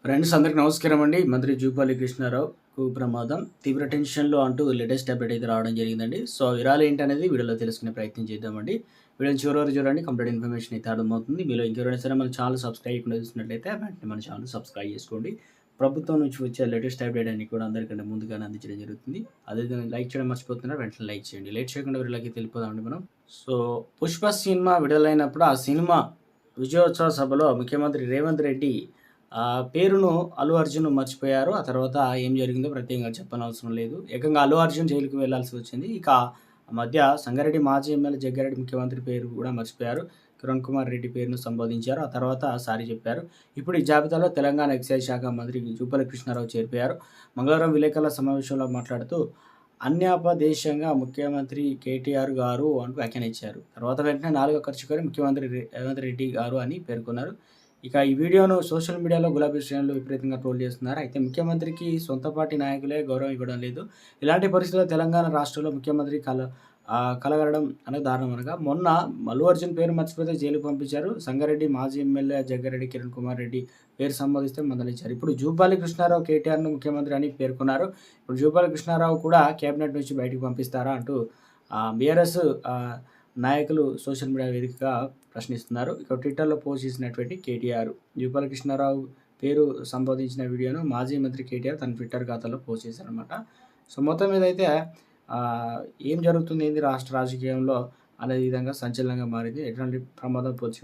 Friends అందరికి నమస్కారం అండి. మంత్రి జూపల్లి కృష్ణారావుకు ప్రమాదం. తీవ్ర టెన్షన్‌లో అంటూ లేటెస్ట్ అప్డేట్ అయితే రావడం జరిగిందండి. సో, వివరాలు ఏంటనేది వీడియోలో తెలుసుకునే ప్రయత్నం చేద్దామండి. వీడియోని చివరి వరకు చూడండి. కంప్లీట్ ఇన్ఫర్మేషన్ అయితే అర్థమవుతుంది. మీలో ఇంకెవరైనా సరే మన ఛానల్ సబ్స్క్రైబ్ చేయకుండా చూస్తున్నట్లయితే వెంటనే మన ఛానల్ సబ్స్క్రైబ్ చేసుకోండి. ప్రభుత్వం నుంచి వచ్చే లేటెస్ట్ అప్డేట్ అన్ని కూడా అందరికంటే ముందుగానే అందించడం జరుగుతుంది. అదేవిధంగా లైక్ చేయడం మర్చిపోతున్నారు. వెంటనే లైక్ చేయండి. లేట్ చేయకుండా వీడియోలోకి వెళ్ళిపోదామండి మనం. సో, 'పుష్ప' సినిమా విడుదలైనప్పుడు ఆ సినిమా విజయోత్సవ సభలో ముఖ్యమంత్రి రేవంత్ రెడ్డి పేరును అల్లు అర్జున్ మర్చిపోయారు. ఆ తర్వాత ఏం జరిగిందో ప్రత్యేకంగా చెప్పనవసరం లేదు. ఏకంగా అల్లు అర్జున్ జైలుకి వెళ్లాల్సి వచ్చింది. ఇక ఆ మధ్య సంగారెడ్డి మాజీ ఎమ్మెల్యే జగ్గారెడ్డి ముఖ్యమంత్రి పేరు కూడా మర్చిపోయారు. కిరణ్ కుమార్ రెడ్డి పేరును సంబోధించారు. ఆ తర్వాత సారీ చెప్పారు. ఇప్పుడు ఈ జాబితాలో తెలంగాణ ఎక్సైజ్ శాఖ మంత్రి జూపల్లి కృష్ణారావు చేరిపోయారు. మంగళవారం విలేకరుల సమావేశంలో మాట్లాడుతూ అన్యాపదేశంగా ముఖ్యమంత్రి కేటీఆర్ గారు అంటూ వ్యాఖ్యానించారు. తర్వాత వెంటనే నాలుగో ఖర్చుకొని ముఖ్యమంత్రి రేవంత్ రెడ్డి గారు అని పేర్కొన్నారు. ఇక ఈ వీడియోను సోషల్ మీడియాలో గులాబీ శ్రేణులు విపరీతంగా ట్రోల్ చేస్తున్నారు. అయితే ముఖ్యమంత్రికి సొంత పార్టీ నాయకులే గౌరవం ఇవ్వడం లేదు. ఇలాంటి పరిస్థితుల్లో తెలంగాణ రాష్ట్రంలో ముఖ్యమంత్రి కలగడం అనేది దారుణం. అనగా మొన్న అల్లు అర్జున్ పేరు మర్చిపోతే జైలుకు పంపించారు. సంగారెడ్డి మాజీ ఎమ్మెల్యే జగ్గారెడ్డి కిరణ్ కుమార్ రెడ్డి పేరు సంబోధిస్తే మందలించారు. ఇప్పుడు జూపల్లి కృష్ణారావు కేటీఆర్‌ను ముఖ్యమంత్రి అని పేర్కొన్నారు. ఇప్పుడు జూపల్లి కృష్ణారావు కూడా కేబినెట్ నుంచి బయటకు పంపిస్తారా అంటూ బీఆర్ఎస్ నాయకులు సోషల్ మీడియా వేదికగా ప్రశ్నిస్తున్నారు. ఇక ట్విట్టర్‌లో పోస్ట్ చేసినటువంటి కేటీఆర్ జూపల్లి కృష్ణారావు పేరు సంబోధించిన వీడియోను మాజీ మంత్రి కేటీఆర్ తన ట్విట్టర్ ఖాతాలో పోస్ట్ చేశారనమాట. సో, మొత్తం మీద అయితే ఏం జరుగుతుంది ఏంది రాష్ట్ర రాజకీయంలో అనే విధంగా సంచలనంగా మారింది. ఎటువంటి ప్రమాదం పొంచి